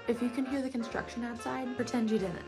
If you can hear the construction outside, pretend you didn't.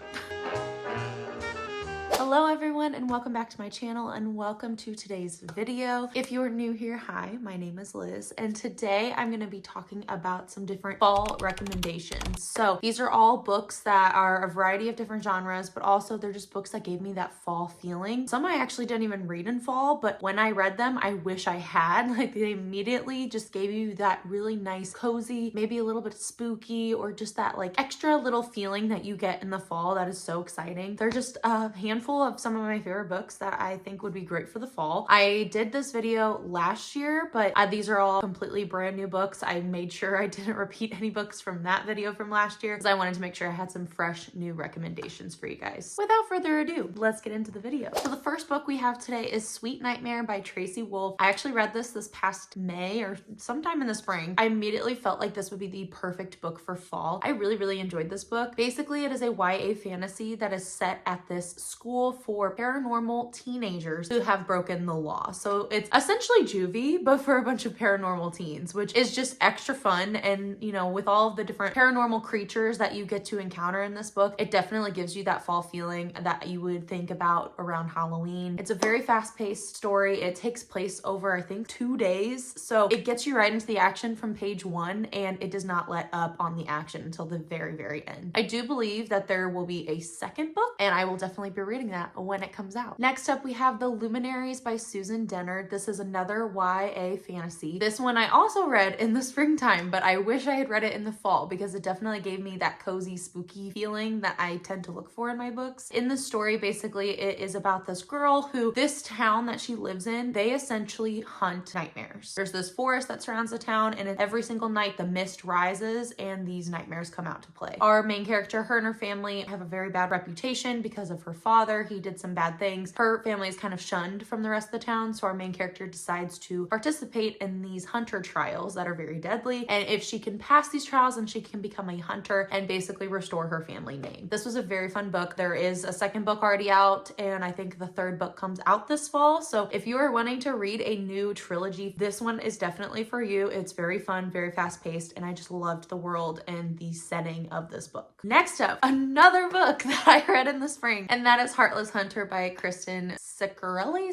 Hello everyone and welcome back to my channel and welcome to today's video. If you are new here, hi, my name is Liz and today I'm going to be talking about some different fall recommendations. So these are all books that are a variety of different genres, but also they're just books that gave me that fall feeling. Some I actually didn't even read in fall, but when I read them, I wish I had. Like they immediately just gave you that really nice, cozy, maybe a little bit spooky or just that like extra little feeling that you get in the fall that is so exciting. They're just a handful of some of my favorite books that I think would be great for the fall. I did this video last year, but these are all completely brand new books. I made sure I didn't repeat any books from that video from last year because I wanted to make sure I had some fresh new recommendations for you guys. Without further ado, let's get into the video. So the first book we have today is Sweet Nightmare by Tracy Wolff. I actually read this past May or sometime in the spring. I immediately felt like this would be the perfect book for fall. I really enjoyed this book. Basically, it is a YA fantasy that is set at this school for paranormal teenagers who have broken the law. So it's essentially juvie, but for a bunch of paranormal teens, which is just extra fun. And you know, with all of the different paranormal creatures that you get to encounter in this book, it definitely gives you that fall feeling that you would think about around Halloween. It's a very fast-paced story. It takes place over, I think, 2 days. So it gets you right into the action from page 1, and it does not let up on the action until the very end. I do believe that there will be a second book, and I will definitely be reading that when it comes out. Next up, we have The Luminaries by Susan Dennard. This is another YA fantasy. This one I also read in the springtime, but I wish I had read it in the fall because it definitely gave me that cozy, spooky feeling that I tend to look for in my books. In the story, basically, it is about this girl who, this town that she lives in, they essentially hunt nightmares. There's this forest that surrounds the town, and every single night the mist rises and these nightmares come out to play. Our main character, her and her family have a very bad reputation because of her father. He did some bad things. Her family is kind of shunned from the rest of the town, so our main character decides to participate in these hunter trials that are very deadly, and if she can pass these trials, then she can become a hunter and basically restore her family name. This was a very fun book. There is a second book already out, and I think the third book comes out this fall, so if you are wanting to read a new trilogy, this one is definitely for you. It's very fun, very fast-paced, and I just loved the world and the setting of this book. Next up, another book that I read in the spring, and that is Heartless Hunter by Kristen Ciccarelli.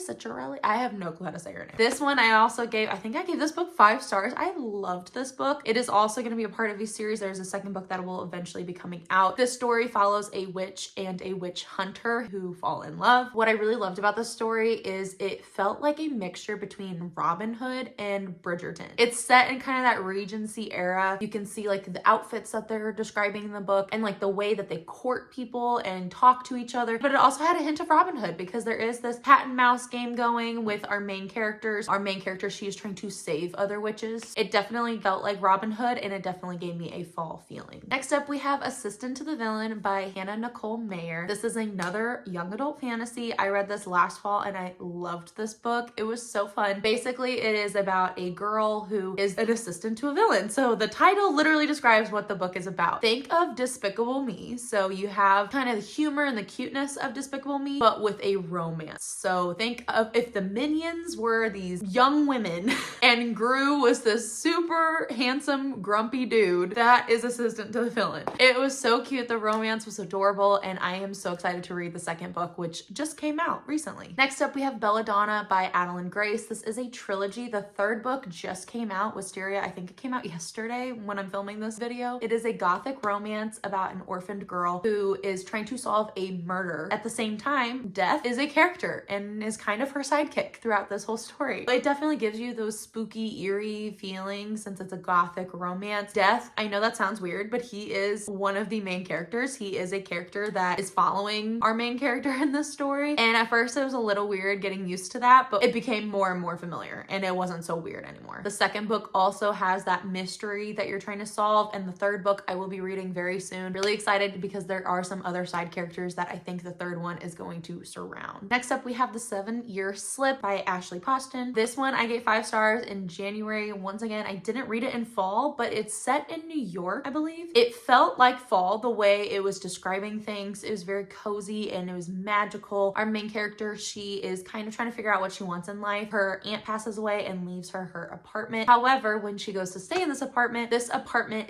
I have no clue how to say her name. This one I think I gave this book 5 stars. I loved this book. It is also going to be a part of a series. There's a second book that will eventually be coming out. This story follows a witch and a witch hunter who fall in love. What I really loved about this story is it felt like a mixture between Robin Hood and Bridgerton. It's set in kind of that Regency era. You can see like the outfits that they're describing in the book and like the way that they court people and talk to each other, but it also had a hint of Robin Hood because there is this cat and mouse game going with our main characters. Our main character, she is trying to save other witches. It definitely felt like Robin Hood, and it definitely gave me a fall feeling. Next up, we have Assistant to the Villain by Hannah Nicole Mayer. This is another young adult fantasy. I read this last fall and I loved this book. It was so fun. Basically, it is about a girl who is an assistant to a villain. So the title literally describes what the book is about. Think of Despicable Me. So you have kind of the humor and the cuteness of Despicable Me, but with a romance. So think of if the Minions were these young women and Gru was this super handsome, grumpy dude that is assistant to the villain. It was so cute. The romance was adorable, and I am so excited to read the second book, which just came out recently. Next up, we have Belladonna by Adeline Grace. This is a trilogy. The third book just came out, Wisteria. I think it came out yesterday when I'm filming this video. It is a gothic romance about an orphaned girl who is trying to solve a murder. At the same time, Death is a character and is kind of her sidekick throughout this whole story. It definitely gives you those spooky, eerie feelings since it's a gothic romance. Death, I know that sounds weird, but he is one of the main characters. He is a character that is following our main character in this story. And at first it was a little weird getting used to that, but it became more and more familiar and it wasn't so weird anymore. The second book also has that mystery that you're trying to solve, and the third book I will be reading very soon. Really excited because there are some other side characters that I think the third one everyone is going to surround. Next up, we have The 7-Year Slip by Ashley Poston. This one I gave 5 stars in January. Once again, I didn't read it in fall, but it's set in New York, I believe. It felt like fall the way it was describing things. It was very cozy and it was magical. Our main character, she is kind of trying to figure out what she wants in life. Her aunt passes away and leaves her apartment. However, when she goes to stay in this apartment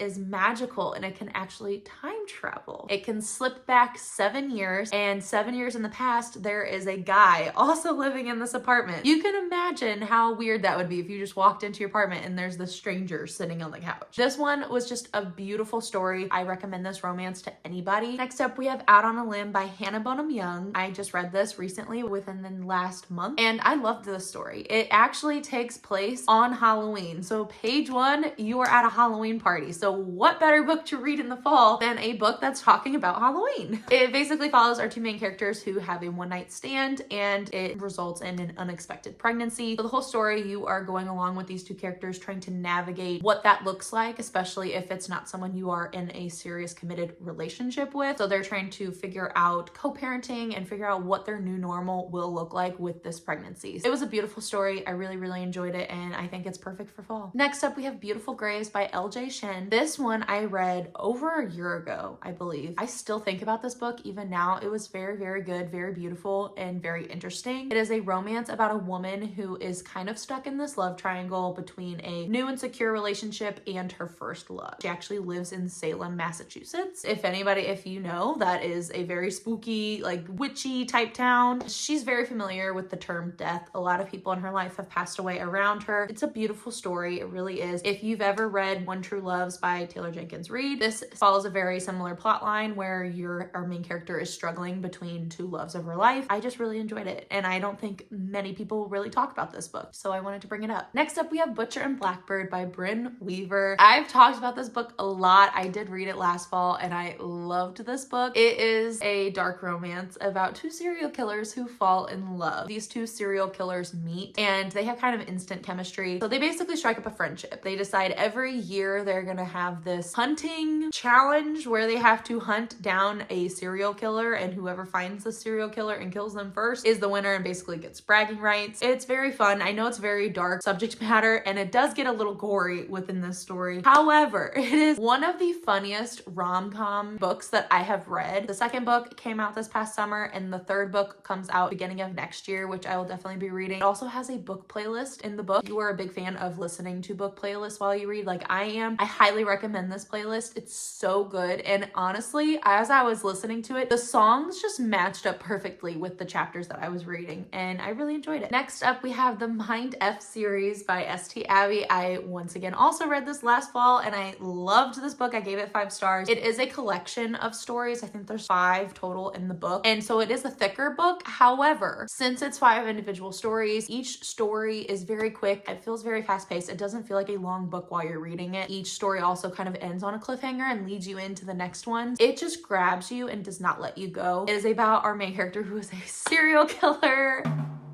is magical and it can actually time travel. It can slip back 7 years, and 7 years in the past, there is a guy also living in this apartment. You can imagine how weird that would be if you just walked into your apartment and there's this stranger sitting on the couch. This one was just a beautiful story. I recommend this romance to anybody. Next up, we have Out on a Limb by Hannah Bonham Young. I just read this recently within the last month, and I loved this story. It actually takes place on Halloween. So page 1, you are at a Halloween party. So what better book to read in the fall than a book that's talking about Halloween? It basically follows our 2 main characters who have a one-night stand, and it results in an unexpected pregnancy. So the whole story, you are going along with these 2 characters trying to navigate what that looks like, especially if it's not someone you are in a serious committed relationship with. So they're trying to figure out co-parenting and figure out what their new normal will look like with this pregnancy. It was a beautiful story. I really enjoyed it, and I think it's perfect for fall. Next up, we have Beautiful Graves by LJ Shin. This one I read over a year ago, I believe. I still think about this book even now. It was very good, very beautiful, and very interesting. It is a romance about a woman who is kind of stuck in this love triangle between a new and secure relationship and her first love. She actually lives in Salem, Massachusetts. If you know, that is a very spooky, like witchy type town. She's very familiar with the term death. A lot of people in her life have passed away around her. It's a beautiful story. It really is. If you've ever read One True Loves by Taylor Jenkins Reid, this follows a very similar plot line where our main character is struggling between 2 loves of her life. I just really enjoyed it, and I don't think many people really talk about this book, so I wanted to bring it up. Next up, we have Butcher and Blackbird by Brynne Weaver. I've talked about this book a lot. I did read it last fall, and I loved this book. It is a dark romance about 2 serial killers who fall in love. These 2 serial killers meet, and they have kind of instant chemistry. So they basically strike up a friendship. They decide every year they're gonna have this hunting challenge where they have to hunt down a serial killer, and whoever finds the serial killer and kills them first is the winner and basically gets bragging rights. It's very fun. I know it's very dark subject matter, and it does get a little gory within this story. However, it is one of the funniest rom-com books that I have read. The 2nd book came out this past summer, and the 3rd book comes out beginning of next year, which I will definitely be reading. It also has a book playlist in the book. If you are a big fan of listening to book playlists while you read, like I am, I highly recommend this playlist. It's so good, and honestly, as I was listening to it, the songs just matched up perfectly with the chapters that I was reading, and I really enjoyed it. Next up, we have the Mind F series by St. Abby. I once again also read this last fall, and I loved this book. I gave it 5 stars. It is a collection of stories. I think there's 5 total in the book, and so it is a thicker book. However, since it's 5 individual stories, each story is very quick. It feels very fast-paced. It doesn't feel like a long book while you're reading it. Each story also kind of ends on a cliffhanger and leads you into the next one. It just grabs you and does not let you go. It is about our main character who is a serial killer.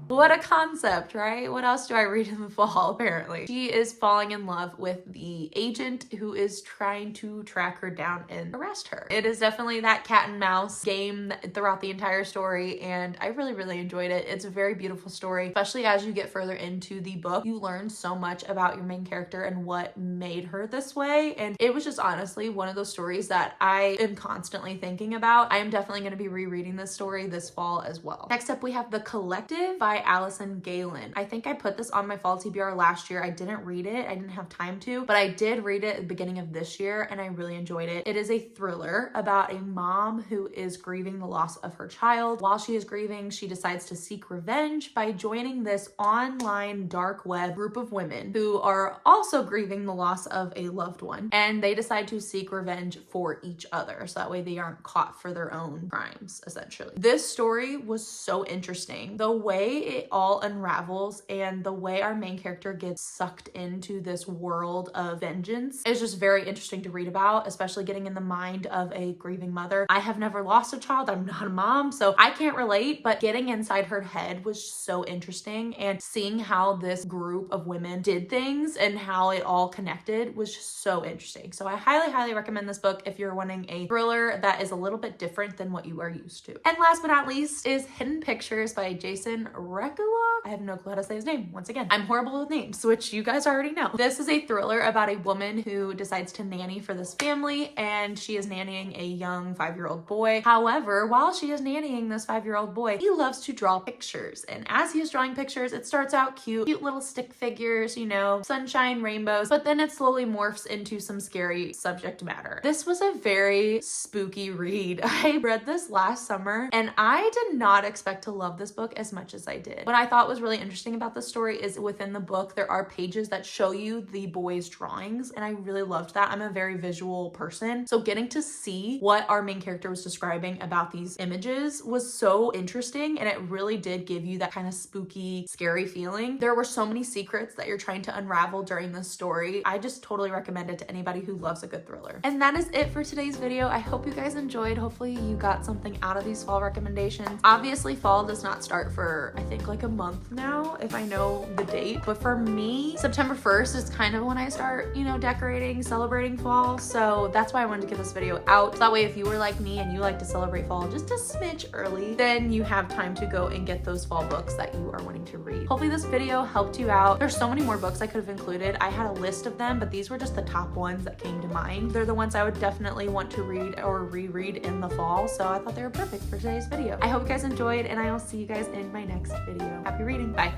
What a concept, right? What else do I read in the fall, apparently? She is falling in love with the agent who is trying to track her down and arrest her. It is definitely that cat and mouse game throughout the entire story, and I really enjoyed it. It's a very beautiful story, especially as you get further into the book. You learn so much about your main character and what made her this way, and it was just honestly one of those stories that I am constantly thinking about. I am definitely going to be rereading this story this fall as well. Next up, we have The Collective by Allison Galen. I think I put this on my fall TBR last year. I didn't read it. I didn't have time to, but I did read it at the beginning of this year, and I really enjoyed it. It is a thriller about a mom who is grieving the loss of her child. While she is grieving, she decides to seek revenge by joining this online dark web group of women who are also grieving the loss of a loved one, and they decide to seek revenge for each other, so that way they aren't caught for their own crimes, essentially. This story was so interesting. The way it all unravels and the way our main character gets sucked into this world of vengeance is just very interesting to read about, especially getting in the mind of a grieving mother. I have never lost a child. I'm not a mom, so I can't relate, but getting inside her head was so interesting, and seeing how this group of women did things and how it all connected was just so interesting. So I highly recommend this book if you're wanting a thriller that is a little bit different than what you are used to. And last but not least is Hidden Pictures by Jason Rekulak. I have no clue how to say his name. Once again, I'm horrible with names, which you guys already know. This is a thriller about a woman who decides to nanny for this family, and she is nannying a young 5-year-old boy. However, while she is nannying this 5-year-old boy, he loves to draw pictures. And as he is drawing pictures, it starts out cute little stick figures, you know, sunshine, rainbows, but then it slowly morphs into some scary subject matter. This was a very spooky read. I read this last summer and I did not expect to love this book as much as I did. What I thought was really interesting about this story is within the book, there are pages that show you the boy's drawings, and I really loved that. I'm a very visual person, so getting to see what our main character was describing about these images was so interesting, and it really did give you that kind of spooky, scary feeling. There were so many secrets that you're trying to unravel during this story. I just totally recommend it to anybody who loves a good thriller. And that is it for today's video. I hope you guys enjoyed. Hopefully you got something out of these fall recommendations. Obviously fall does not start for I think like a month now, if I know the date, but for me, September 1st is kind of when I start, you know, decorating, celebrating fall. So that's why I wanted to get this video out. So that way, if you were like me and you like to celebrate fall just a smidge early, then you have time to go and get those fall books that you are wanting to read. Hopefully this video helped you out. There's so many more books I could have included. I had a list of them, but these were just the top ones that came to mind. They're the ones I would definitely want to read or reread in the fall. So I thought they were perfect for today's video. I hope you guys enjoyed, and I will see you guys in my next video. Happy reading. Bye.